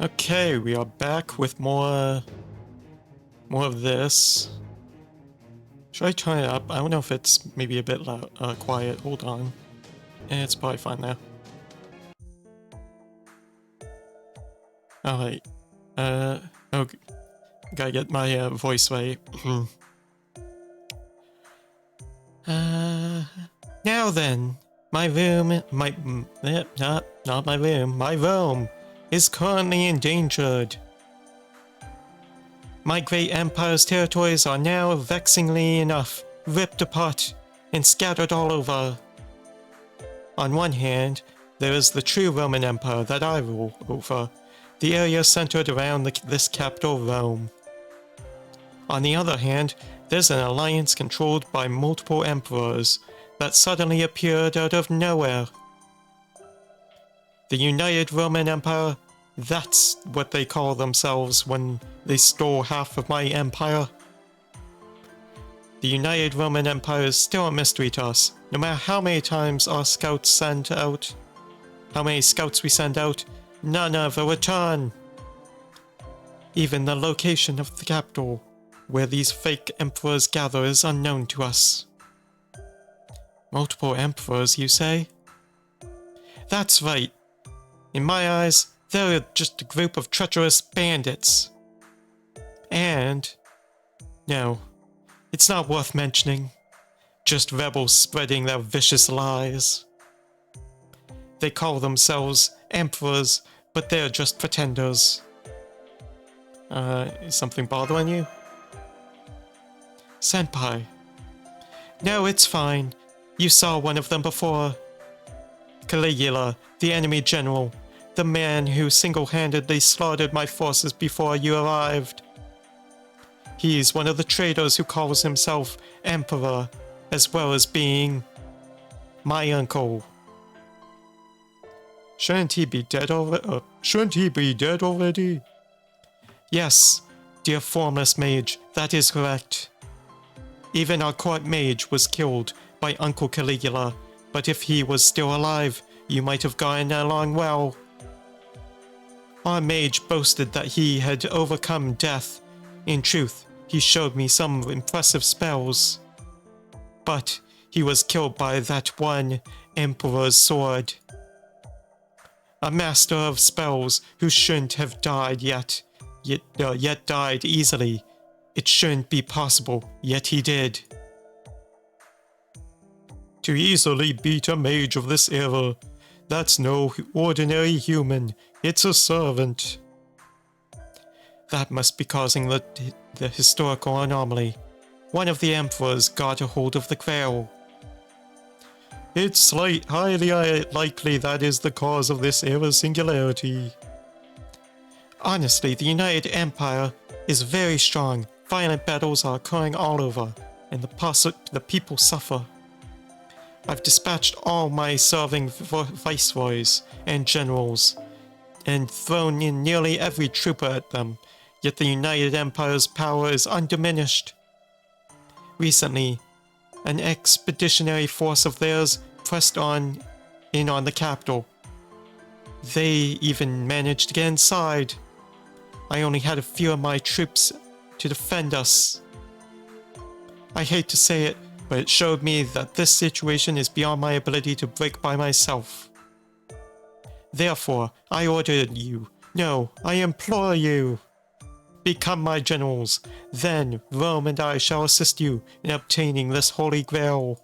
Okay, we are back with more of this. Should I turn it up? I don't know if it's maybe a bit loud, quiet. Hold on. It's probably fine now. Alright. Oh, gotta get my voice right. Now then, my room, not my room, my realm is currently endangered. My great empire's territories are now vexingly enough ripped apart and scattered all over. On one hand, there is the true Roman Empire that I rule over, the area centered around this capital, Rome. On the other hand, there's an alliance controlled by multiple emperors that suddenly appeared out of nowhere. The United Roman Empire, that's what they call themselves when they stole half of my empire. The United Roman Empire is still a mystery to us, no matter how many times our scouts send out. How many scouts we send out, none ever return. Even the location of the capital, where these fake emperors gather, is unknown to us. Multiple emperors, you say? That's right. In my eyes, they're just a group of treacherous bandits. And... no, it's not worth mentioning. Just rebels spreading their vicious lies. They call themselves emperors, but they're just pretenders. Is something bothering you? Senpai. No, it's fine. You saw one of them before. Caligula, the enemy general. The man who single-handedly slaughtered my forces before you arrived. He's one of the traitors who calls himself Emperor, as well as being my uncle. Shouldn't he be dead already? Yes, dear formless mage, that is correct. Even our court mage was killed by Uncle Caligula, but if he was still alive, you might have gotten along well. Our mage boasted that he had overcome death. In truth, he showed me some impressive spells. But he was killed by that one Emperor's sword. A master of spells who shouldn't have died yet died easily. It shouldn't be possible, yet he did. To easily beat a mage of this era, that's no ordinary human, it's a servant. That must be causing the historical anomaly. One of the emperors got a hold of the Grail. It's highly likely that is the cause of this era's singularity. Honestly, the United Empire is very strong. Violent battles are occurring all over, and the people suffer. I've dispatched all my serving viceroys and generals, and thrown in nearly every trooper at them, yet the United Empire's power is undiminished. Recently, an expeditionary force of theirs pressed in on the capital. They even managed to get inside. I only had a few of my troops to defend us. I hate to say it, but it showed me that this situation is beyond my ability to break by myself. Therefore, I ordered you, no, I implore you, become my generals. Then Rome and I shall assist you in obtaining this Holy Grail.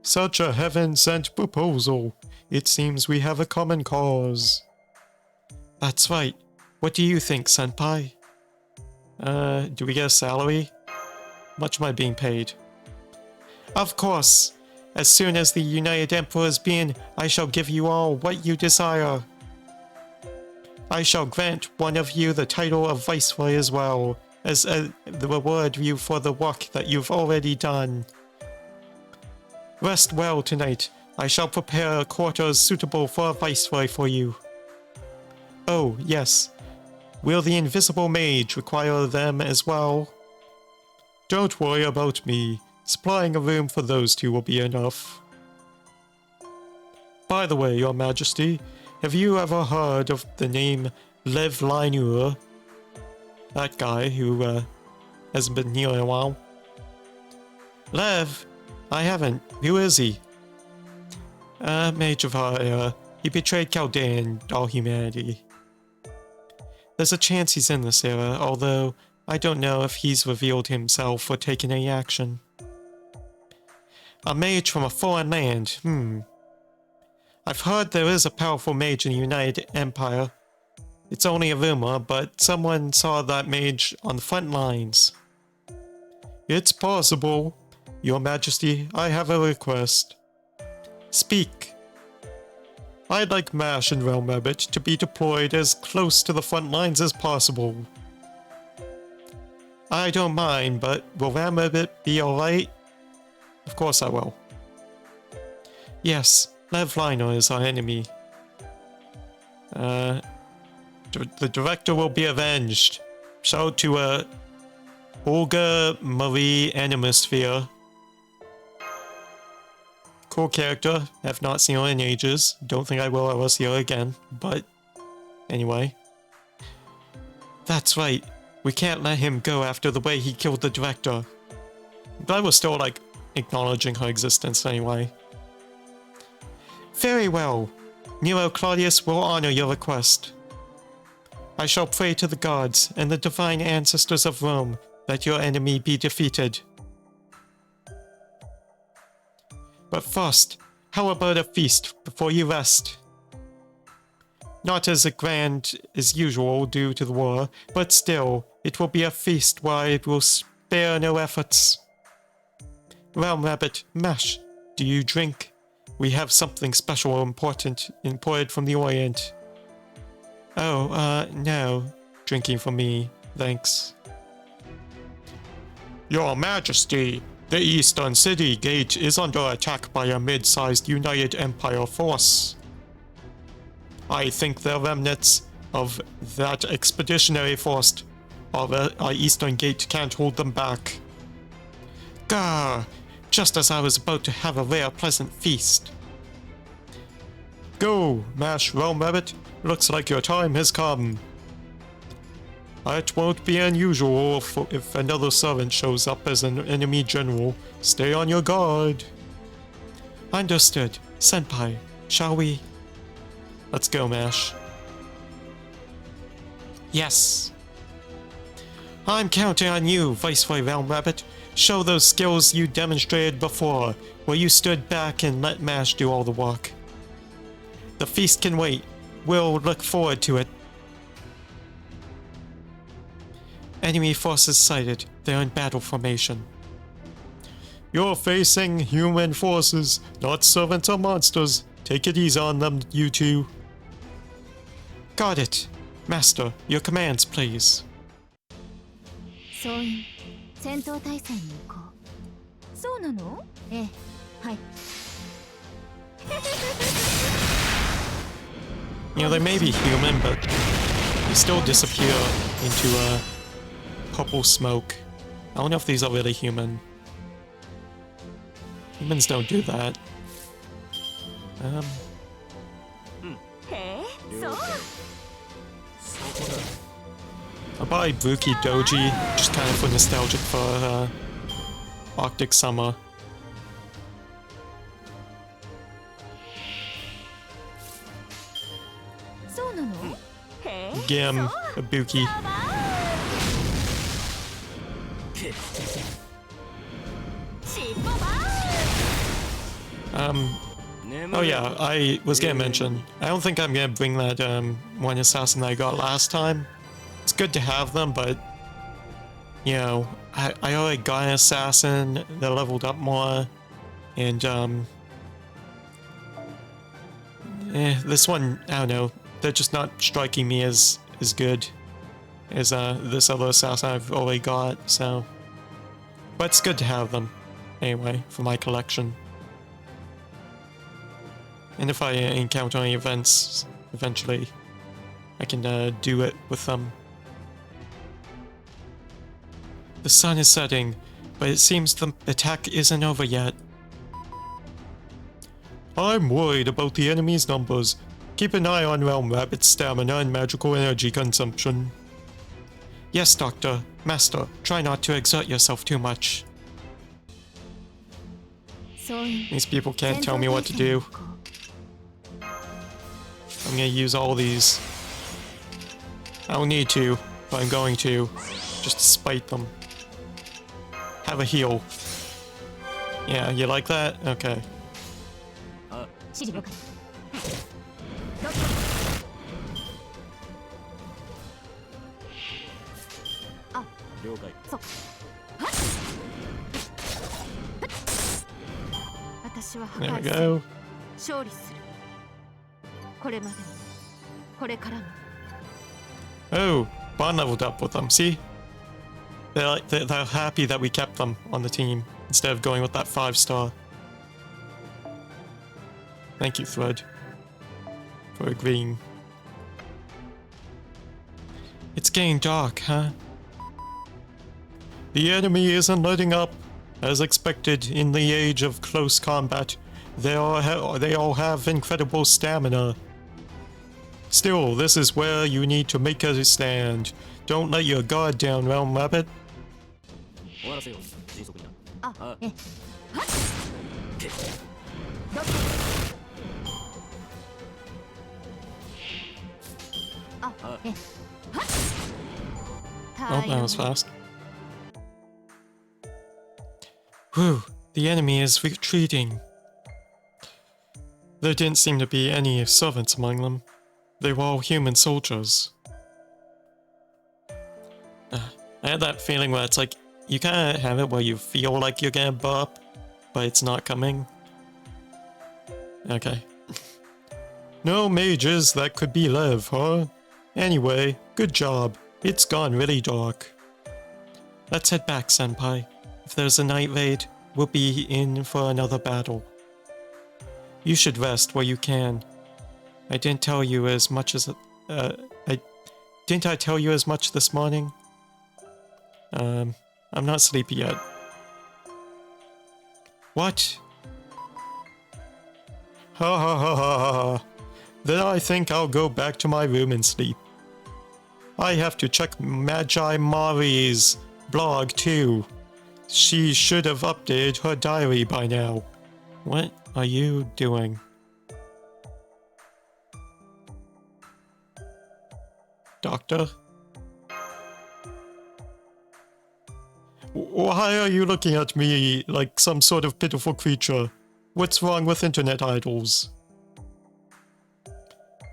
Such a heaven-sent proposal. It seems we have a common cause. That's right. What do you think, Senpai? Do we get a salary? Much am I being paid? Of course! As soon as the United Emperors be in, I shall give you all what you desire. I shall grant one of you the title of Viceroy as well, as the reward you for the work that you've already done. Rest well tonight. I shall prepare quarters suitable for a Viceroy for you. Oh, yes. Will the invisible mage require them as well? Don't worry about me. Supplying a room for those two will be enough. By the way, Your Majesty, have you ever heard of the name Lev Linur? That guy who hasn't been here in a while. Lev? I haven't. Who is he? Mage of our era. He betrayed Chaldea and all humanity. There's a chance he's in this era, although I don't know if he's revealed himself or taken any action. A mage from a foreign land, I've heard there is a powerful mage in the United Empire. It's only a rumor, but someone saw that mage on the front lines. It's possible. Your Majesty, I have a request. Speak. I'd like MASH and Realm Rabbit to be deployed as close to the front lines as possible. I don't mind, but will Realm Rabbit be alright? Of course I will. Yes, Lev Liner is our enemy. The director will be avenged. Shout out to Olga Marie Animosphere. Cool character. Have not seen her in ages. Don't think I will ever see her again. But anyway. That's right. We can't let him go after the way he killed the director. But we're still like acknowledging her existence anyway. Very well. Nero Claudius will honor your request. I shall pray to the gods and the divine ancestors of Rome that your enemy be defeated. But first, how about a feast before you rest? Not as grand as usual due to the war, but still, it will be a feast where I will spare no efforts. Realm Rabbit, MASH, do you drink? We have something special important imported from the Orient. Oh, no. Drinking for me, thanks. Your Majesty, the Eastern City Gate is under attack by a mid-sized United Empire force. I think the remnants of that expeditionary force of our Eastern Gate can't hold them back. Gah! Just as I was about to have a rare pleasant feast. Go, MASH Realm Rabbit. Looks like your time has come. It won't be unusual if another servant shows up as an enemy general. Stay on your guard. Understood. Senpai, shall we? Let's go, MASH. Yes. I'm counting on you, Viceroy Realm Rabbit. Show those skills you demonstrated before, where you stood back and let MASH do all the work. The feast can wait. We'll look forward to it. Enemy forces sighted. They're in battle formation. You're facing human forces, not servants or monsters. Take it easy on them, you two. Got it. Master, your commands, please. 総員、戦闘態勢に行こう。そうなの？ええ、はい。You know, they may be human, but they still disappear into purple smoke. I don't know if these are really human. Humans don't do that. I'll buy Buki Doji, just kind of for nostalgic for Arctic Summer. Gim, Ibuki. Oh yeah, I was gonna mention, I don't think I'm gonna bring that one assassin that I got last time. It's good to have them, but you know, I already got an assassin that leveled up more, and this one, I don't know, they're just not striking me as good as this other assassin I've already got, so. But it's good to have them, anyway, for my collection. And if I encounter any events, eventually, I can do it with them. The sun is setting, but it seems the attack isn't over yet. I'm worried about the enemy's numbers. Keep an eye on Realm Rabbit's stamina and magical energy consumption. Yes, Doctor. Master, try not to exert yourself too much. These people can't tell me what to do. I'm gonna use all these. I don't need to, but I'm going to. Just to spite them. Have a heal. Yeah, you like that? Okay. There we go. Oh, Bond leveled up with them, see? They're happy that we kept them on the team instead of going with that 5-star. Thank you, Thread, for agreeing. It's getting dark, huh? The enemy isn't letting up. As expected, in the age of close combat, they all have incredible stamina. Still, this is where you need to make a stand. Don't let your guard down, Realm Rabbit. Oh, that was fast. Whew, the enemy is retreating. There didn't seem to be any servants among them. They were all human soldiers. I had that feeling where it's like, you kind of have it where you feel like you're gonna burp, but it's not coming. Okay. No mages, that could be Lev, huh? Anyway, good job. It's gone really dark. Let's head back, Senpai. If there's a night raid, we'll be in for another battle. You should rest where you can. I didn't tell you as much as... Didn't I tell you as much this morning? I'm not sleepy yet. What? Ha ha ha ha ha. Then I think I'll go back to my room and sleep. I have to check Magi Mari's blog too. She should have updated her diary by now. What are you doing? Doctor? Why are you looking at me like some sort of pitiful creature? What's wrong with internet idols?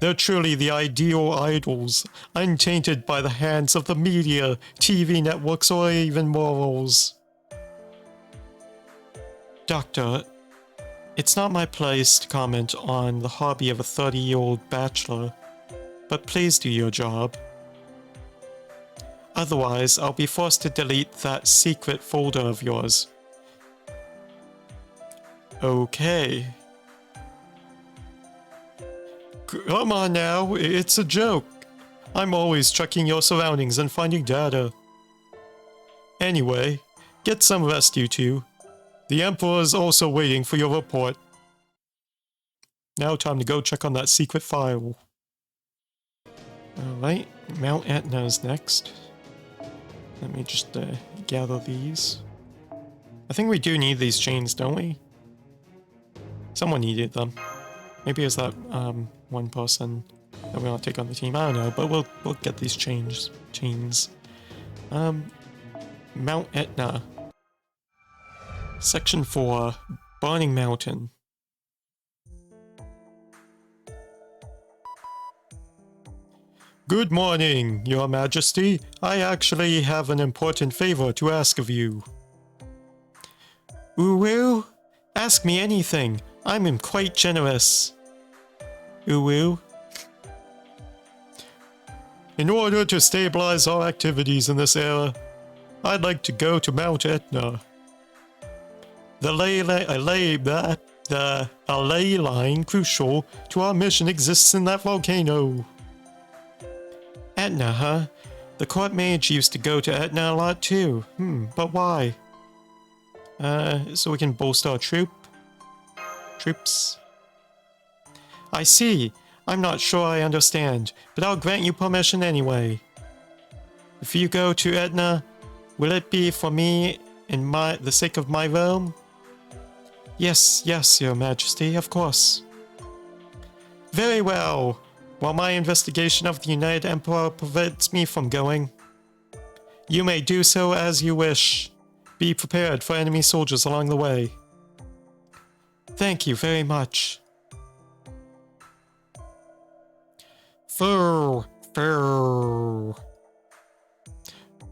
They're truly the ideal idols, untainted by the hands of the media, TV networks, or even morals. Doctor, it's not my place to comment on the hobby of a 30-year-old bachelor, but please do your job. Otherwise, I'll be forced to delete that secret folder of yours. Okay. Come on now, it's a joke. I'm always checking your surroundings and finding data. Anyway, get some rest, you two. The Emperor's also waiting for your report. Now time to go check on that secret file. Alright, Mount Etna is next. Let me just gather these. I think we do need these chains, don't we? Someone needed them. Maybe it's that one person that we want to take on the team. I don't know, but we'll get these chains. Mount Etna. Section 4, Burning Mountain. Good morning, Your Majesty. I actually have an important favor to ask of you. Uwu? Ask me anything. I'm quite generous. Uwu? In order to stabilize our activities in this era, I'd like to go to Mount Etna. A ley line crucial to our mission exists in that volcano. Etna, huh? The court mage used to go to Etna a lot too. But why? So we can bolster our troops. I see. I'm not sure I understand, but I'll grant you permission anyway. If you go to Etna, will it be for me and the sake of my realm? Yes, yes, your majesty, of course. Very well. While my investigation of the United Empire prevents me from going, you may do so as you wish. Be prepared for enemy soldiers along the way. Thank you very much. Fur.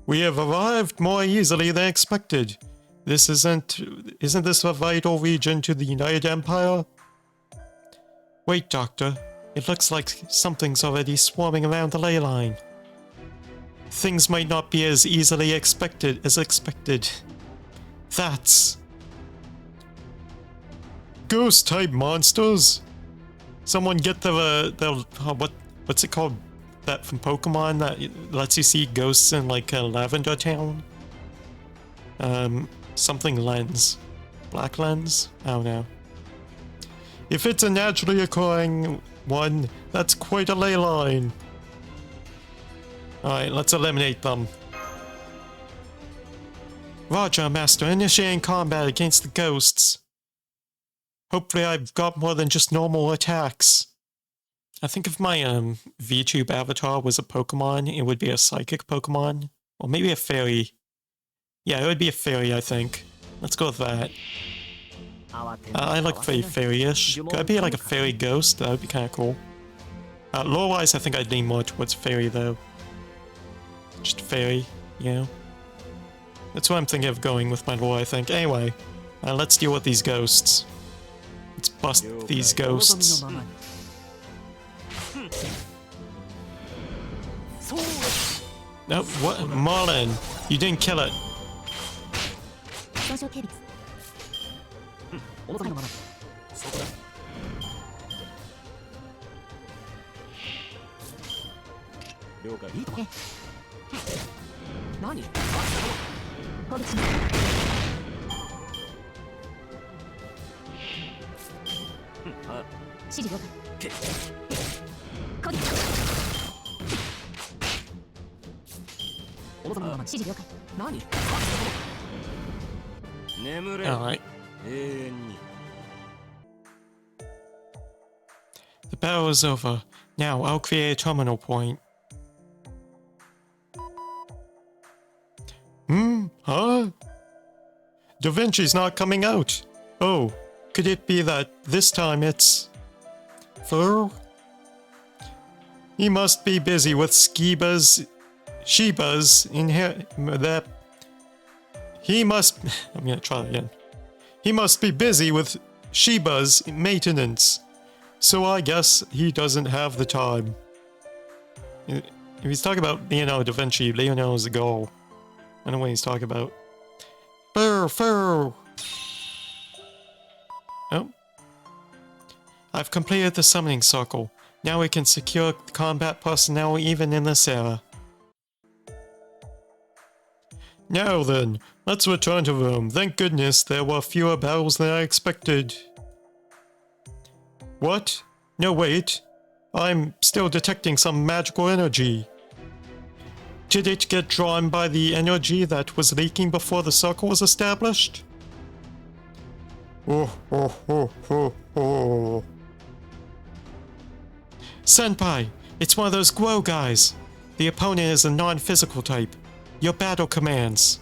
We have arrived more easily than expected. Isn't this a vital region to the United Empire? Wait, Doctor. It looks like something's already swarming around the ley line. Things might not be as easily expected as expected. That's... ghost-type monsters? Someone get what's it called? That from Pokemon that lets you see ghosts in like a Lavender Town? Something lens. Black lens? I don't know. If it's a naturally occurring one, that's quite a ley line. Alright, let's eliminate them. Roger, Master. Initiating combat against the ghosts. Hopefully I've got more than just normal attacks. I think if my VTube avatar was a Pokemon, it would be a psychic Pokemon. Or maybe a fairy. Yeah, it would be a fairy, I think. Let's go with that. I like fairy-ish. Could I be like a fairy ghost? That would be kind of cool. Lore-wise, I think I'd lean more towards fairy, though. Just fairy, you know? That's what I'm thinking of going with my lore, I think. Anyway, let's deal with these ghosts. Let's bust these ghosts. No, what? Marlin, you didn't kill it. Alright. The battle is over. Now, I'll create a terminal point. Huh? Da Vinci's not coming out. Oh, could it be that this time it's... Fur? He must be busy with Shibas in here. He must... I'm gonna try again. He must be busy with Shiba's maintenance. So I guess he doesn't have the time. If he's talking about Leonardo da Vinci, Leonardo's the goal. I don't know what he's talking about. Fur. Oh. I've completed the summoning circle. Now we can secure combat personnel even in this era. Now then, let's return to Rome. Thank goodness there were fewer battles than I expected. What? No, wait. I'm still detecting some magical energy. Did it get drawn by the energy that was leaking before the circle was established? Senpai, it's one of those Guo guys. The opponent is a non-physical type. Your battle commands.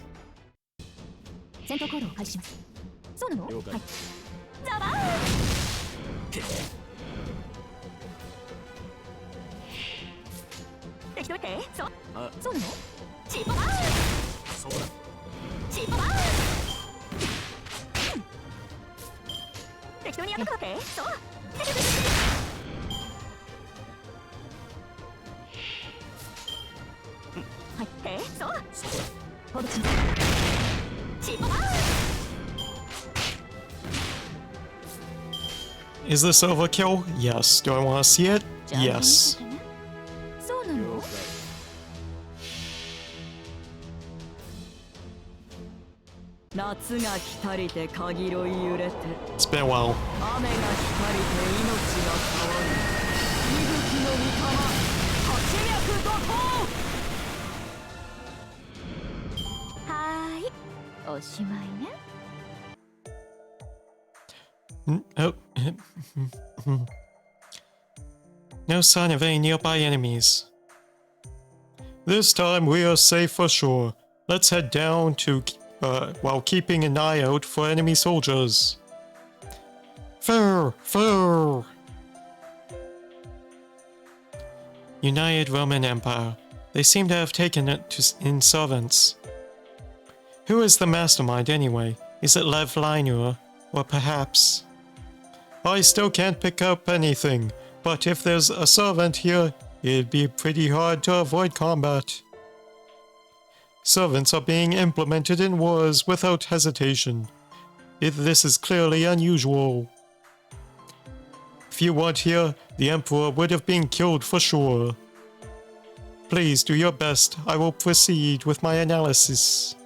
Is this overkill? Yes. Do I want to see it? Yes. It's been a while. はーい、おしまいね。Oh. No sign of any nearby enemies. This time we are safe for sure. Let's head down to, while keeping an eye out for enemy soldiers. Fur! United Roman Empire. They seem to have taken it in servants. Who is the mastermind anyway? Is it Lev Linur? Or perhaps... I still can't pick up anything, but if there's a servant here, it'd be pretty hard to avoid combat. Servants are being implemented in wars without hesitation. This is clearly unusual. If you weren't here, the Emperor would have been killed for sure. Please do your best. I will proceed with my analysis.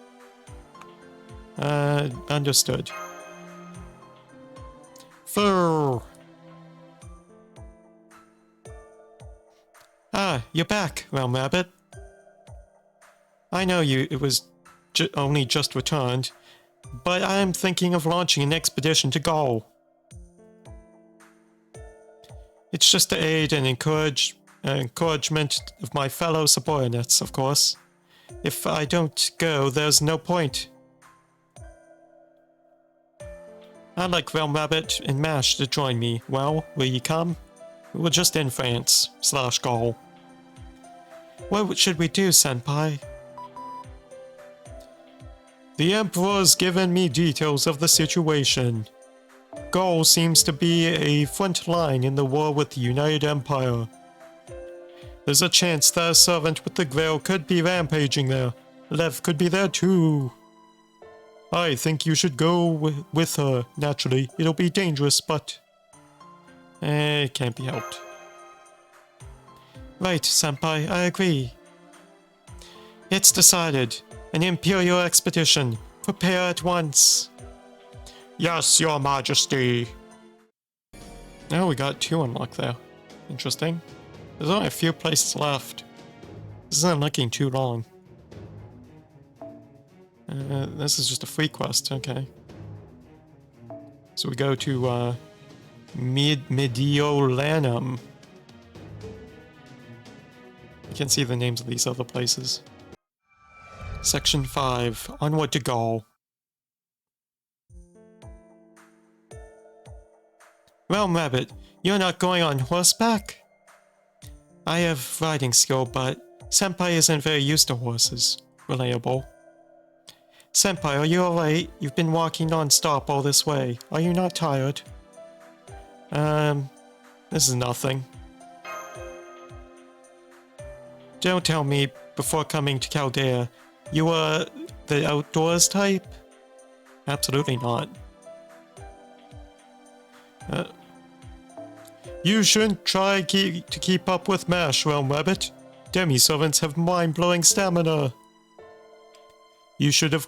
Understood. Fur. Ah, you're back, Realm Rabbit. I know it was only just returned, but I'm thinking of launching an expedition to Gaul. It's just to aid and encouragement of my fellow subordinates, of course. If I don't go, there's no point. I'd like Realm Rabbit and Mash to join me. Well, will you come? We're just in France / Gaul. What should we do, Senpai? The Emperor's given me details of the situation. Gaul seems to be a front line in the war with the United Empire. There's a chance that a servant with the Grail could be rampaging there. Lev could be there too. I think you should go with her, naturally. It'll be dangerous, but... it can't be helped. Right, Senpai, I agree. It's decided. An Imperial expedition. Prepare at once. Yes, Your Majesty. Oh, we got 2 unlocked there. Interesting. There's only a few places left. This isn't looking too long. This is just a free quest, okay. So we go to, Mediolanum. You can see the names of these other places. Section 5. Onward to Gaul. Realm Rabbit, you're not going on horseback? I have riding skill, but Senpai isn't very used to horses. Relatable. Senpai, are you alright? You've been walking non-stop all this way. Are you not tired? This is nothing. Don't tell me, before coming to Chaldea, you were the outdoors type? Absolutely not. You shouldn't try to keep up with Mash, Realm Rabbit. Demi-servants have mind-blowing stamina. You should have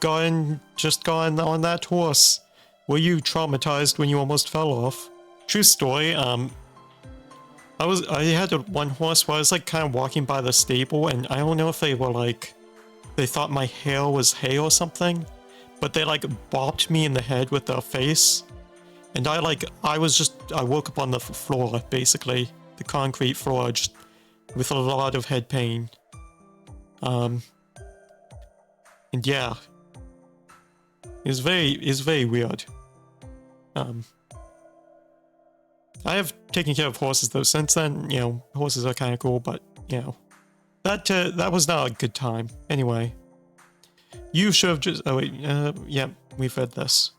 just gone on that horse. Were you traumatized when you almost fell off? True story, I had one horse where I was like kind of walking by the stable, and I don't know if they were like, they thought my hair was hay or something, but they like bopped me in the head with their face. And I woke up on the floor, basically. The concrete floor, just with a lot of head pain. And yeah. It's very weird. I have taken care of horses though since then, you know, horses are kinda cool, but, you know. That was not a good time. Anyway. You should have just, oh wait, yeah, we've read this.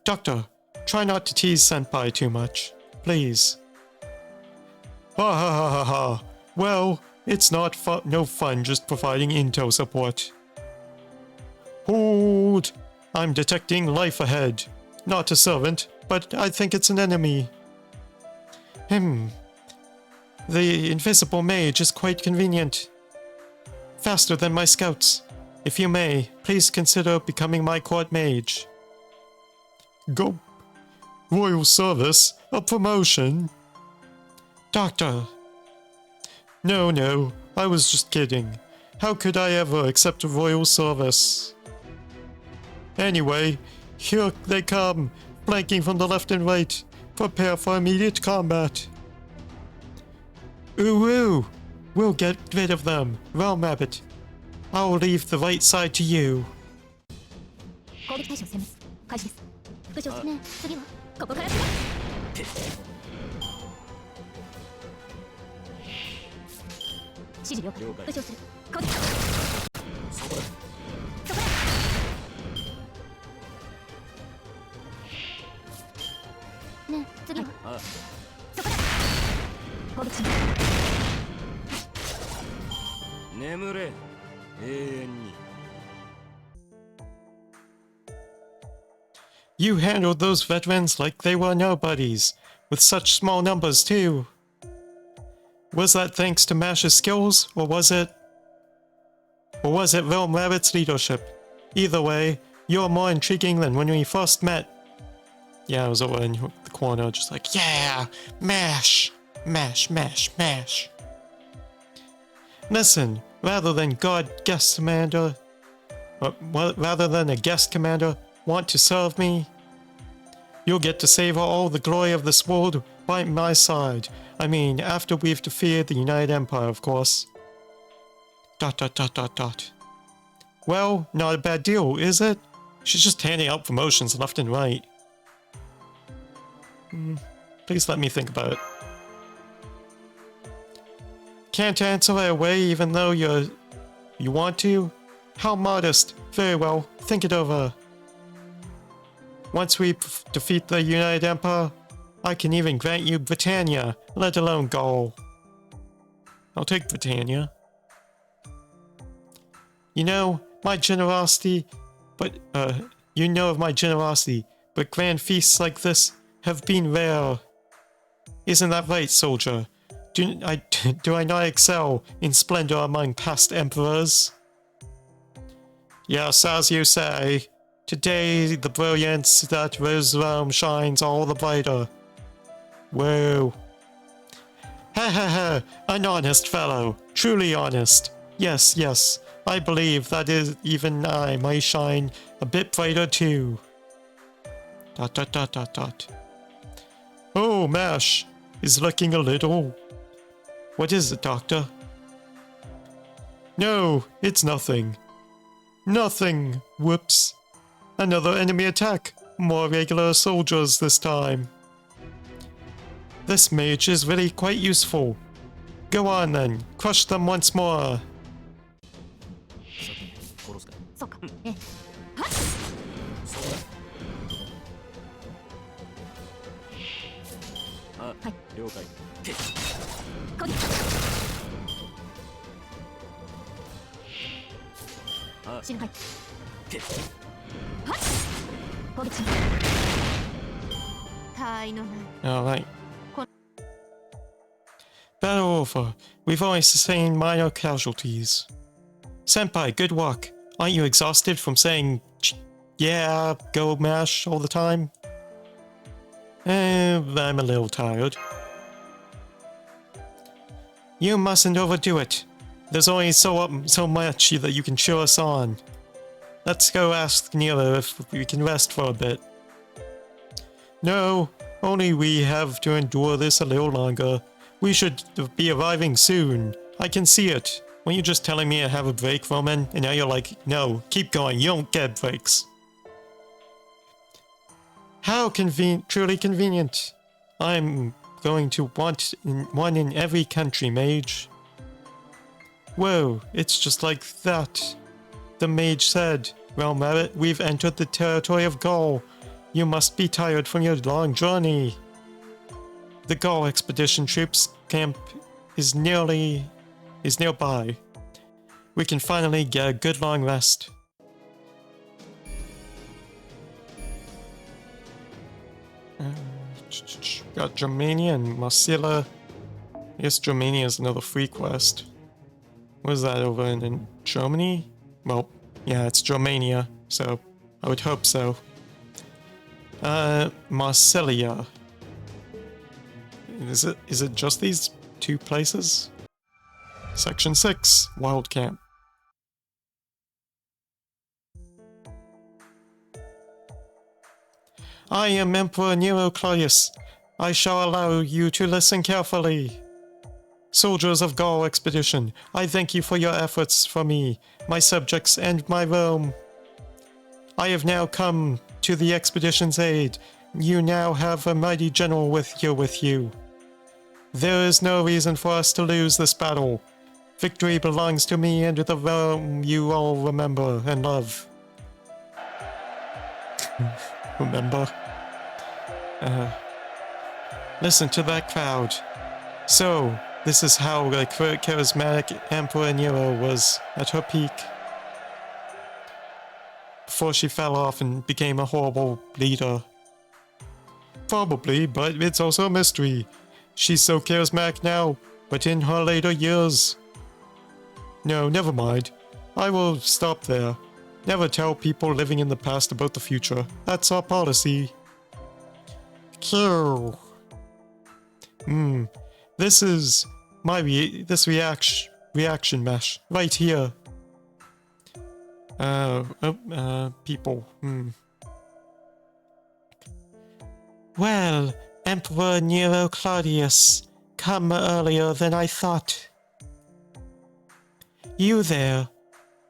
Doctor, try not to tease Senpai too much. Please. Ha ha ha ha ha. Well, it's no fun just providing intel support. Hold! I'm detecting life ahead. Not a servant, but I think it's an enemy. The invisible mage is quite convenient. Faster than my scouts. If you may, please consider becoming my court mage. Go. Royal service? A promotion? Doctor, No, no, I was just kidding. How could I ever accept a royal service? Anyway, here they come, flanking from the left and right. Prepare for immediate combat. Ooh, ooh. We'll get rid of them. Realm Rabbit. I'll leave the right side to you. 攻撃対象殲滅開始です。副長ねえ次はここから指示了解副長する攻撃そこだねえ次はそこだ攻撃します眠れ永遠に You handled those veterans like they were nobodies, with such small numbers too. Was that thanks to Mash's skills, or was it Realm Rabbit's leadership? Either way, you're more intriguing than when we first met. Yeah, I was over in the corner just like, yeah, Mash, Mash, Mash, Mash. Listen, rather than guest commander, want to serve me? You'll get to savor all the glory of this world by my side. I mean, after we've defeated the United Empire, of course. ... Well, not a bad deal, is it? She's just handing out promotions left and right. Please let me think about it. Can't answer right away even though you want to? How modest. Very well, think it over. Once we defeat the United Empire, I can even grant you Britannia, let alone Gaul. I'll take Britannia. You know, my generosity, but grand feasts like this have been rare. Isn't that right, soldier? Do I not excel in splendor among past emperors? Yes, as you say. Today, the brilliance that this realm shines all the brighter. Whoa. Ha ha ha, an honest fellow, truly honest. Yes, yes, I believe that even I may shine a bit brighter too. ... Oh, Mash is looking a little... What is it, Doctor? No, it's nothing. Nothing, whoops. Another enemy attack. More regular soldiers this time. This mage is really quite useful. Go on then, crush them once more. そうかえはっはい了解攻撃知るはいはっ攻撃します他愛のない Alright. Battle over. We've only sustained minor casualties. Senpai, good work. Aren't you exhausted from saying, yeah, go Mash all the time? I'm a little tired. You mustn't overdo it. There's only so much that you can cheer us on. Let's go ask Nila if we can rest for a bit. No, only we have to endure this a little longer. We should be arriving soon. I can see it. Weren't you just telling me to have a break, Roman? And now you're like, no, keep going, you don't get breaks. How truly convenient. I'm going to want one in every country, mage. Whoa, it's just like that. The mage said, Realm Rabbit, we've entered the territory of Gaul. You must be tired from your long journey. The Gaul expedition troops camp is nearby. We can finally get a good long rest. Got Germania and Marcilla. I guess Germania is another free quest. What is that over in Germany? Well, yeah, it's Germania, so I would hope so. Marsilia. Is it just these two places? Section 6, Wild Camp. I am Emperor Nero Claudius. I shall allow you to listen carefully. Soldiers of Gaul expedition, I thank you for your efforts for me, my subjects, and my realm. I have now come to the expedition's aid. You now have a mighty general with you. There is no reason for us to lose this battle. Victory belongs to me and the realm you all remember and love. Remember? Listen to that crowd. So, this is how the charismatic Emperor Nero was at her peak. Before she fell off and became a horrible leader. Probably, but it's also a mystery. She's so charismatic now, but in her later years... No, never mind. I will stop there. Never tell people living in the past about the future. That's our policy. Q. This is my reaction mesh right here. People. Well, Emperor Nero Claudius, come earlier than I thought. You there,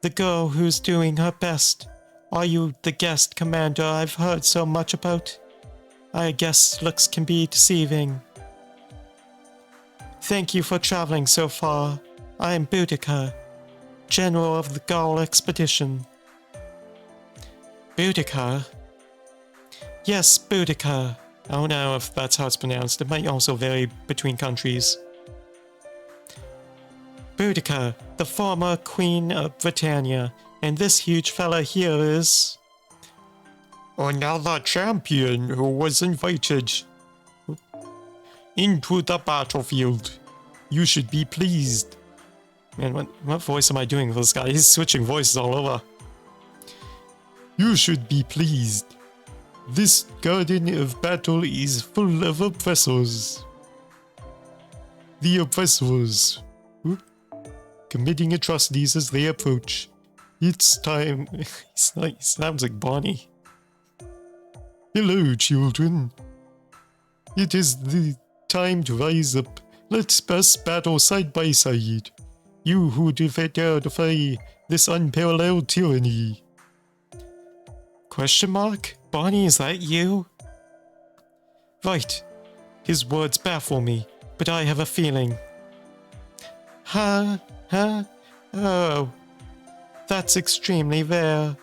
the girl who's doing her best. Are you the guest commander I've heard so much about? I guess looks can be deceiving. Thank you for traveling so far. I am Boudica, general of the Gaul expedition. Boudica? Yes, Boudica. I don't know if that's how it's pronounced. It might also vary between countries. Boudica, the former Queen of Britannia, and this huge fella here is... another champion who was invited into the battlefield. You should be pleased. Man, what voice am I doing for this guy? He's switching voices all over. You should be pleased. This garden of battle is full of oppressors. The oppressors, committing atrocities as they approach. It's time. He sounds like Barney. Hello, children. It is the time to rise up. Let's us battle side by side. You who dare defy this unparalleled tyranny. Question mark? Barney, is that you? Right. His words baffle me, but I have a feeling. Huh? Oh. That's extremely rare.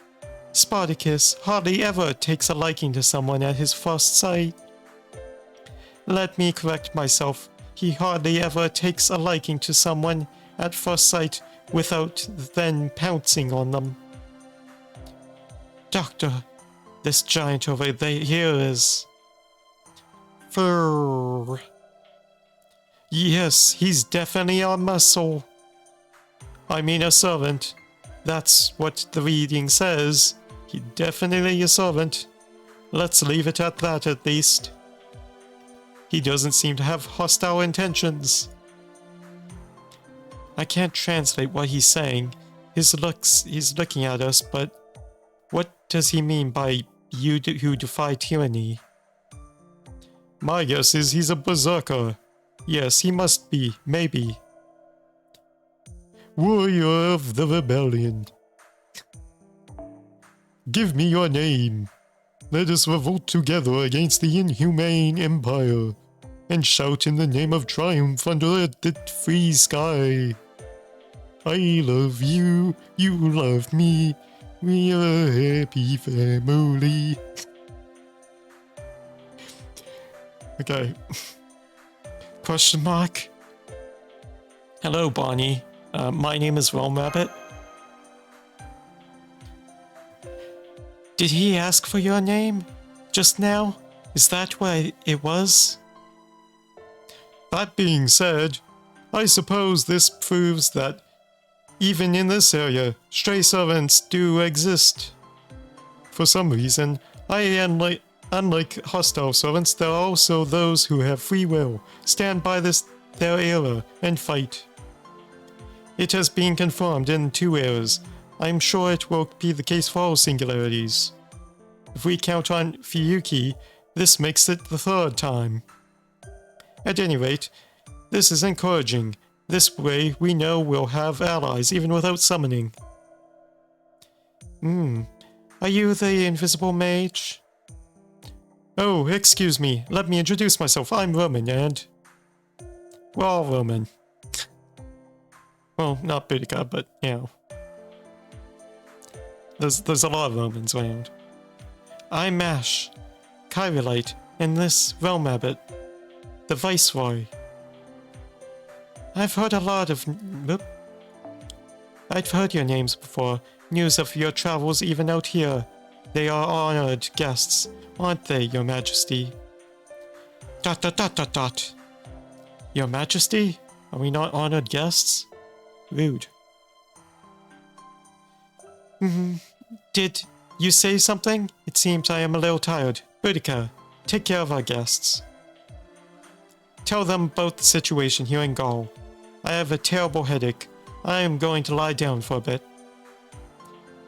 Spartacus hardly ever takes a liking to someone at his first sight. Let me correct myself. He hardly ever takes a liking to someone at first sight without then pouncing on them. Doctor, this giant over here is... Fur. Yes, he's definitely a muscle. I mean a servant. That's what the reading says. He definitely a servant. Let's leave it at that at least. He doesn't seem to have hostile intentions. I can't translate what he's saying. He's looking at us, but what does he mean by you who defy tyranny? My guess is he's a berserker. Yes, he must be, maybe. Warrior of the rebellion. Give me your name. Let us revolt together against the inhumane empire, and shout in the name of triumph under the free sky. I love you, you love me, we are a happy family. Okay. Question mark? Hello, Barney. My name is Realm Rabbit. Did he ask for your name just now? Is that what it was? That being said, I suppose this proves that even in this area, stray servants do exist. For some reason, unlike hostile servants, there are also those who have free will, stand by their era, and fight. It has been confirmed in 2 errors. I'm sure it will be the case for all singularities. If we count on Fuyuki, this makes it the 3rd time. At any rate, this is encouraging. This way we know we'll have allies even without summoning. Are you the invisible mage? Oh, excuse me. Let me introduce myself. I'm Roman and... we're all Roman. Well, not Boudica, but, you know. There's a lot of Romans around. I'm Mash, Kyrillite, and this Realm Abbot, the Viceroy. I've heard your names before. News of your travels even out here. They are honored guests, aren't they, Your Majesty? ... Your Majesty? Are we not honored guests? Rude. Did you say something? It seems I am a little tired. Boudica, take care of our guests. Tell them about the situation here in Gaul. I have a terrible headache. I am going to lie down for a bit.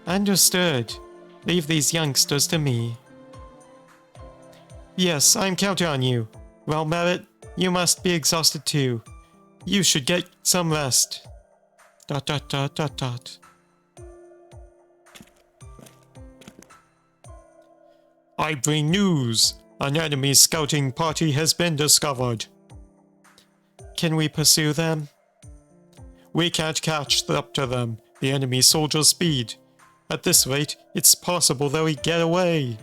Understood. Leave these youngsters to me. Yes, I'm counting on you. Well, Merit, you must be exhausted too. You should get some rest. ... I bring news. An enemy scouting party has been discovered. Can we pursue them? We can't catch up to them. The enemy soldiers' speed. At this rate, it's possible they'll get away.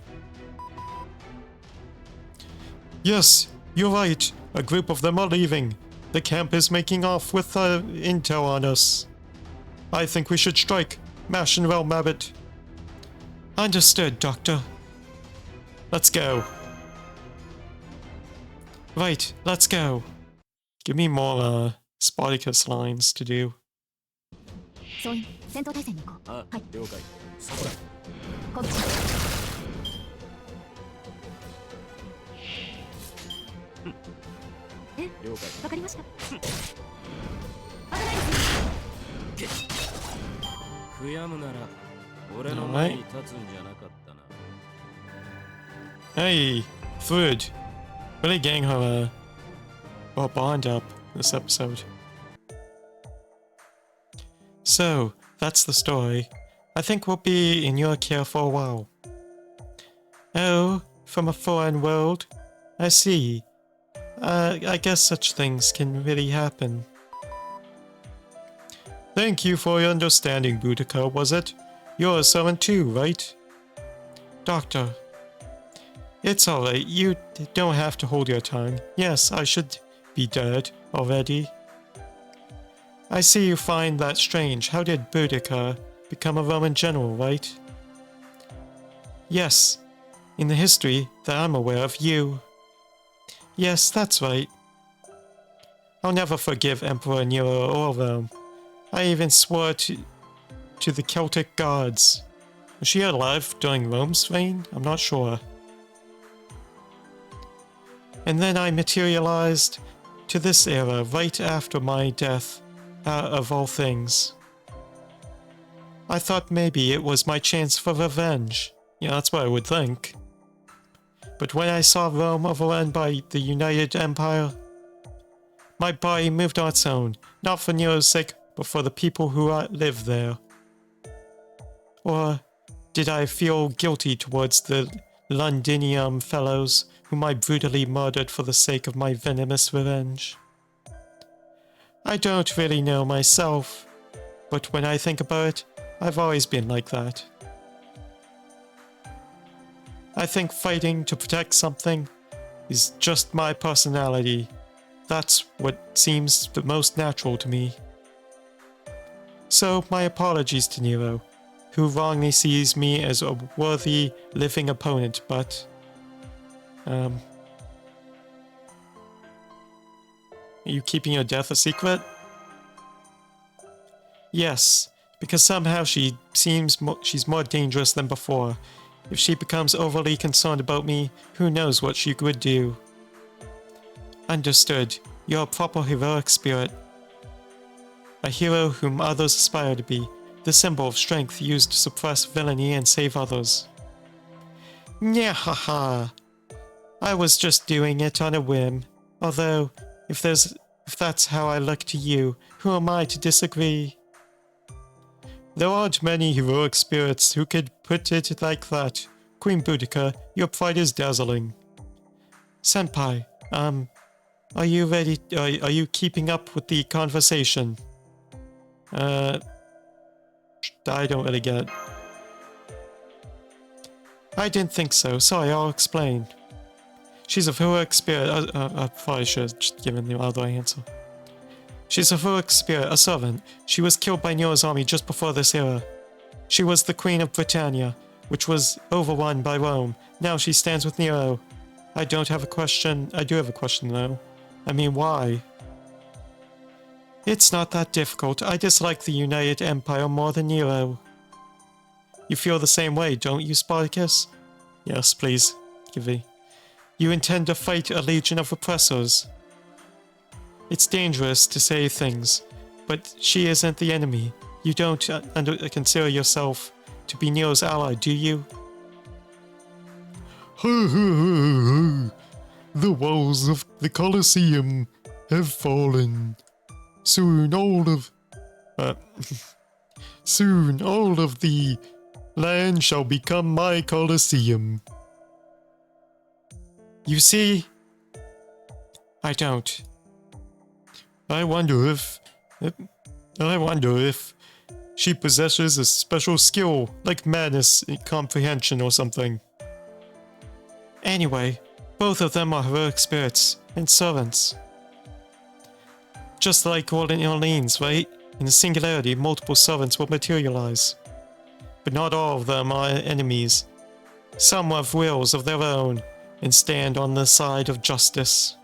Yes, you're right. A group of them are leaving. The camp is making off with intel on us. I think we should strike. Mash and Realm Abbot. Understood, Doctor. Let's go. Right, let's go. Give me more Spartacus lines to do. 総員、戦闘態勢に行こう。あ、はい。了解。そこだ。攻撃します。了解。わかりました。危ないです。悔やむなら俺の前に立つんじゃなかったな。Hey, food. Really getting her bond up this episode. So, that's the story. I think we'll be in your care for a while. Oh, from a foreign world? I see. I guess such things can really happen. Thank you for your understanding, Boudica, was it? You're a servant too, right? Doctor. It's alright, you don't have to hold your tongue. Yes, I should be dead already. I see you find that strange. How did Boudica become a Roman general, right? Yes, in the history that I'm aware of, you. Yes, that's right. I'll never forgive Emperor Nero or Rome. I even swore to the Celtic gods. Was she alive during Rome's reign? I'm not sure. And then I materialized to this era right after my death, of all things. I thought maybe it was my chance for revenge. Yeah, that's what I would think. But when I saw Rome overrun by the United Empire, my body moved on its own, not for Nero's sake, but for the people who live there. Or did I feel guilty towards the Londinium fellows whom I brutally murdered for the sake of my venomous revenge? I don't really know myself, but when I think about it, I've always been like that. I think fighting to protect something is just my personality. That's what seems the most natural to me. So, my apologies to Nero, who wrongly sees me as a worthy living opponent, but... Are you keeping your death a secret? Yes, because somehow she seems she's more dangerous than before. If she becomes overly concerned about me, who knows what she would do. Understood. You're a proper heroic spirit. a hero whom others aspire to be, the symbol of strength used to suppress villainy and save others. Nyahaha! I was just doing it on a whim. Although, if that's how I look to you, who am I to disagree? There aren't many heroic spirits who could put it like that. Queen Boudica, your pride is dazzling. Senpai, are you ready? Are you keeping up with the conversation? I don't really get it. I didn't think so. Sorry, I'll explain. She's a heroic spirit. I probably should have just given the other answer. She's a heroic spirit, a servant. She was killed by Nero's army just before this era. She was the Queen of Britannia, which was overrun by Rome. Now she stands with Nero. I don't have a question. I do have a question, though. I mean, why? It's not that difficult. I dislike the United Empire more than Nero. You feel the same way, don't you, Spartacus? Yes, please. Give me. You intend to fight a legion of oppressors. It's dangerous to say things, but she isn't the enemy. You don't consider yourself to be Nero's ally, do you? The walls of the Colosseum have fallen. Soon all of the land shall become my Colosseum. You see? I don't. I wonder if she possesses a special skill, like madness comprehension or something. Anyway, both of them are heroic spirits and servants. Just like Golden Orleans, right? In the singularity, multiple servants will materialize. But not all of them are enemies. Some have wills of their own and stand on the side of justice.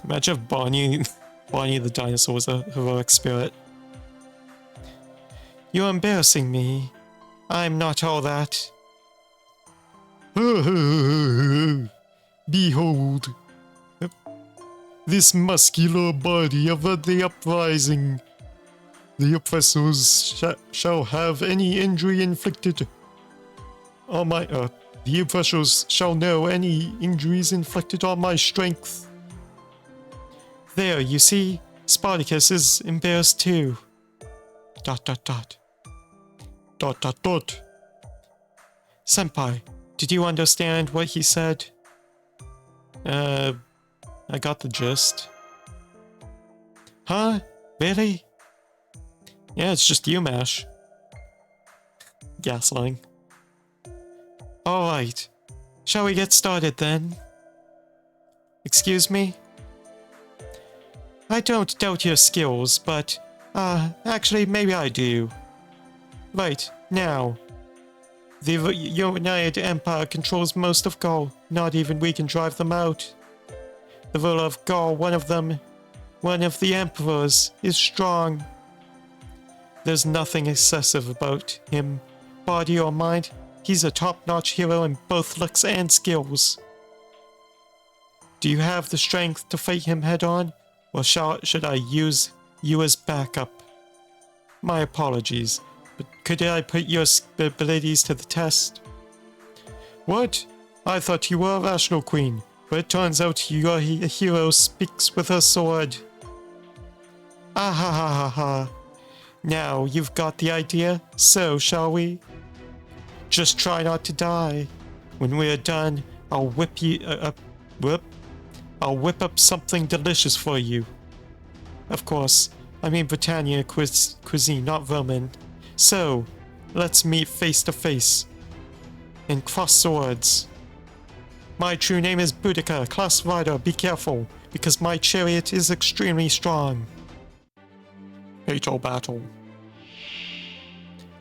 Imagine if Barney the Dinosaur was a heroic spirit. You're embarrassing me. I'm not all that. Behold, this muscular body of the uprising. The oppressors shall have any injury inflicted on my... the oppressors shall know any injuries inflicted on my strength. There, you see, Spartacus is embarrassed too. ... Senpai, did you understand what he said? I got the gist. Huh? Really? Yeah, it's just you, Mash. Gaslighting. Alright. Shall we get started then? Excuse me? I don't doubt your skills, but, actually maybe I do. Right, now. The United Empire controls most of Gaul. Not even we can drive them out. The ruler of Gaul, one of the emperors, is strong. There's nothing excessive about him, body or mind. He's a top-notch hero in both looks and skills. Do you have the strength to fight him head-on, or should I use you as backup? My apologies, but could I put your abilities to the test? What? I thought you were a rational queen, but it turns out your hero speaks with her sword. Ah ha ha ha ha. Now you've got the idea, so shall we? Just try not to die. When we're done, I'll whip up something delicious for you. Of course, I mean Britannia cuisine, not Roman. So, let's meet face to face and cross swords. My true name is Boudica, class rider, be careful, because my chariot is extremely strong. Fatal battle.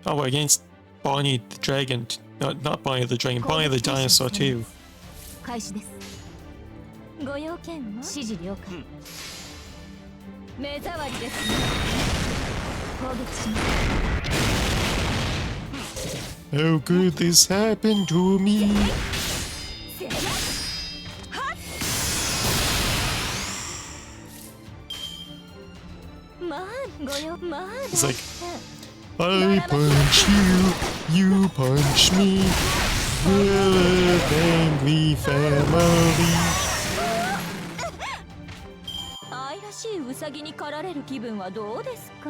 Oh, we're against Barney the Dragon. No, not Barney the Dragon, Barney the Dinosaur too. 開始です。ご用件は？指示了解。目障りですね。攻撃します。How could this happen to me? ま It's like, I punch you punch me, we're an angry family. 愛らしいウサギに狩られる気分はどうですか？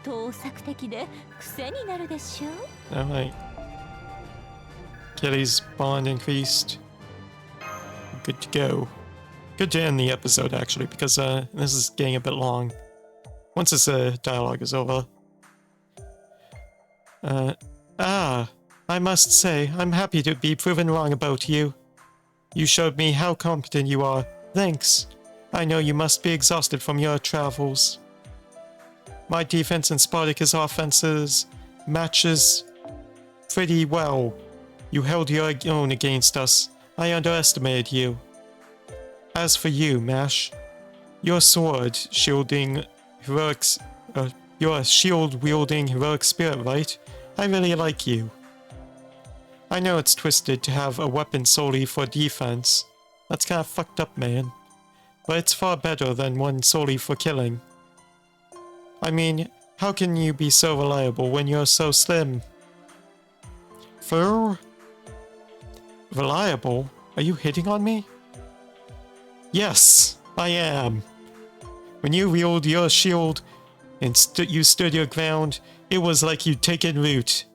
盗作的で癖になるでしょう。 Alright. Kelly's bond increased. Good to go. Good to end the episode, actually, because this is getting a bit long. Once this dialogue is over. I must say, I'm happy to be proven wrong about you. You showed me how competent you are. Thanks. I know you must be exhausted from your travels. My defense and Spartacus' offenses matches pretty well. You held your own against us. I underestimated you. As for you, Mash, your shield-wielding heroic spirit, right? I really like you. I know it's twisted to have a weapon solely for defense. That's kinda fucked up, man. But it's far better than one solely for killing. I mean, how can you be so reliable when you're so slim? Fur? Reliable? Are you hitting on me? Yes, I am. When you wield your shield and you stood your ground, it was like you'd taken root.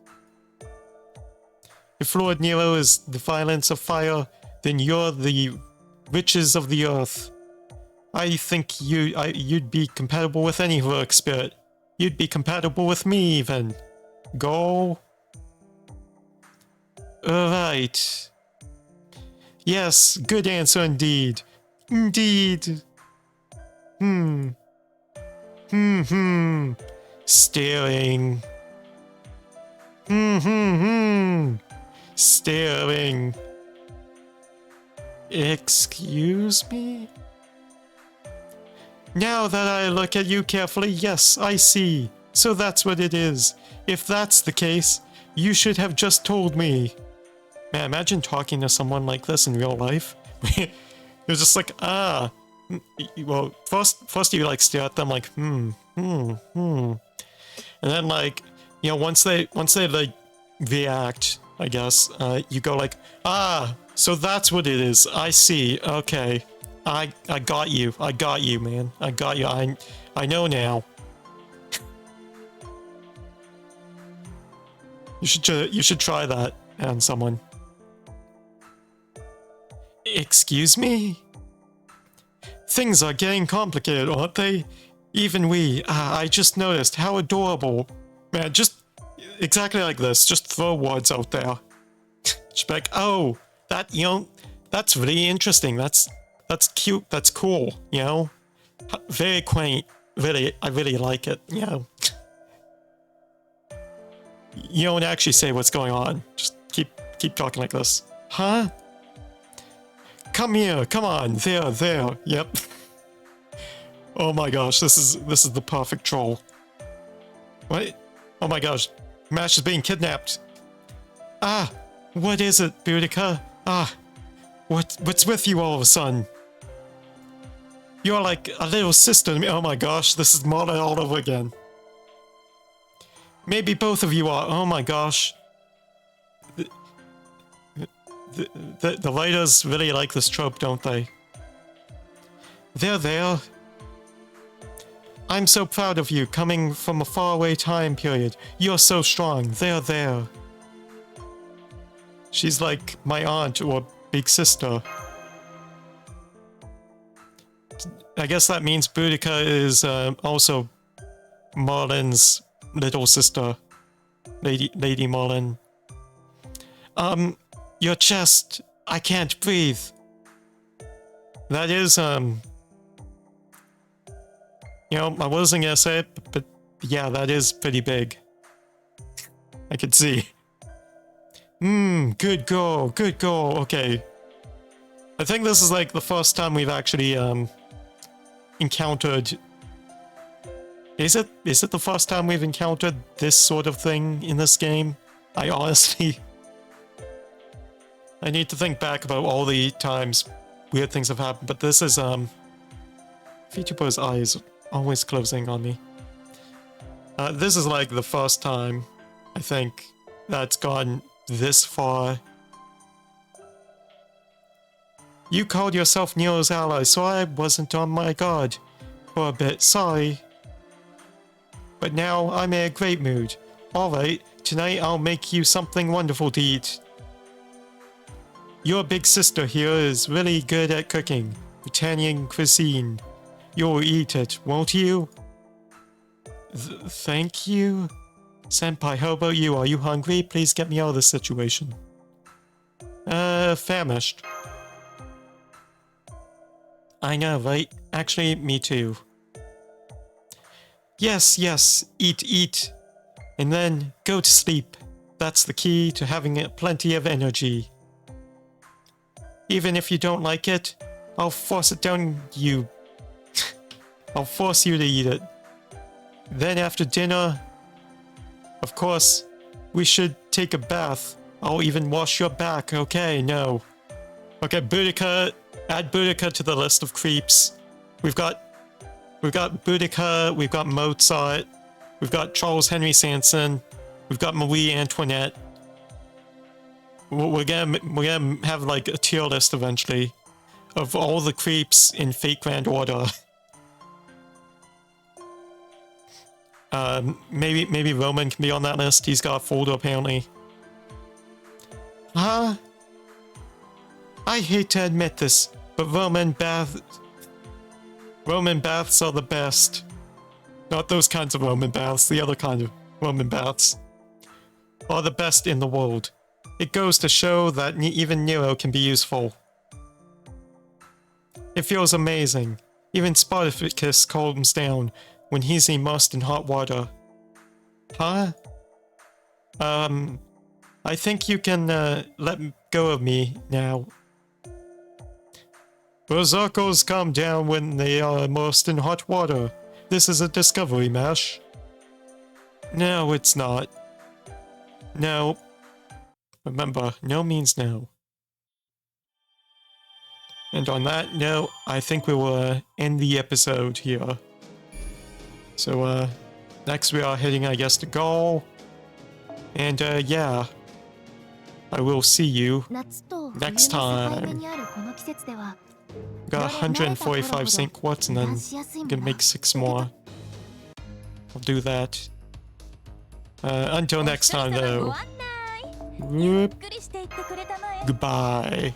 If Lord Nero is the violence of fire, then you're the riches of the earth. I think you'd be compatible with any heroic spirit. You'd be compatible with me, even. Go. Alright. Yes, good answer indeed. Indeed. Staring. Staring. Excuse me? Now that I look at you carefully, yes, I see. So that's what it is. If that's the case, you should have just told me. Man, imagine talking to someone like this in real life. You're just like, well, first you like stare at them like, and then like, you know, once they like react, I guess, you go like, so that's what it is. I see. Okay. I got you. I got you, man. I got you. I know now. You should try that on someone. Excuse me? Things are getting complicated, aren't they? Even we. I just noticed how adorable. Man, just exactly like this. Just throw words out there. Just be like, oh, that, you know, that's really interesting. That's cute. That's cool. You know, very quaint. Really, I really like it. You know, you don't actually say what's going on. Just keep talking like this. Huh? Come here. Come on. There. Yep. Oh my gosh, this is the perfect troll. What? Oh my gosh, Mash is being kidnapped. What is it, Boudica? What's with you all of a sudden? You're like a little sister to me. Oh my gosh, this is Marta all over again. Maybe both of you are. Oh my gosh. The writers really like this trope, don't they? There. I'm so proud of you, coming from a faraway time period. You're so strong. There. She's like my aunt or big sister. I guess that means Boudica is also Marlin's little sister. Lady Marlin. Your chest. I can't breathe. That is, you know, I wasn't gonna say it, but yeah, that is pretty big. I could see. Good goal. Okay. I think this is like the first time we've actually, encountered... Is it the first time we've encountered this sort of thing in this game? I honestly... I need to think back about all the times weird things have happened, but this is, VTuber's eyes always closing on me. This is like the first time, I think, that's gone this far. You called yourself Nero's ally, so I wasn't on my guard for a bit, sorry. But now I'm in a great mood. Alright, tonight I'll make you something wonderful to eat. Your big sister here is really good at cooking Italian cuisine. You'll eat it, won't you? Thank you? Senpai, how about you? Are you hungry? Please get me out of this situation. Famished. I know, right? Actually, me too. Yes, yes, eat. And then go to sleep. That's the key to having plenty of energy. Even if you don't like it, I'll force it down you. I'll force you to eat it. Then after dinner, of course, we should take a bath. I'll even wash your back. Okay, no. Okay, Boudica. Add Boudica to the list of creeps. We've got Boudica, we've got Mozart, we've got Charles Henry Sanson, we've got Marie Antoinette. We're gonna have like a tier list eventually of all the creeps in Fate Grand Order. Maybe Roman can be on that list. He's got a folder apparently. I hate to admit this, but Roman baths are the best. Not those kinds of Roman baths, the other kind of Roman baths are the best in the world. It goes to show that even Nero can be useful. It feels amazing. Even Spartacus calms down when he's immersed in hot water. Huh? I think you can let go of me now. Berserkers calm down when they are immersed in hot water. This is a discovery, Mash. No, it's not. No. Remember, no means no. And on that note, I think we will end the episode here. So, next we are heading, I guess, to Gaul. And, yeah. I will see you next time. Got 145 St. Quartz and then I'm gonna make 6 more. I'll do that. Until next time though. Goodbye.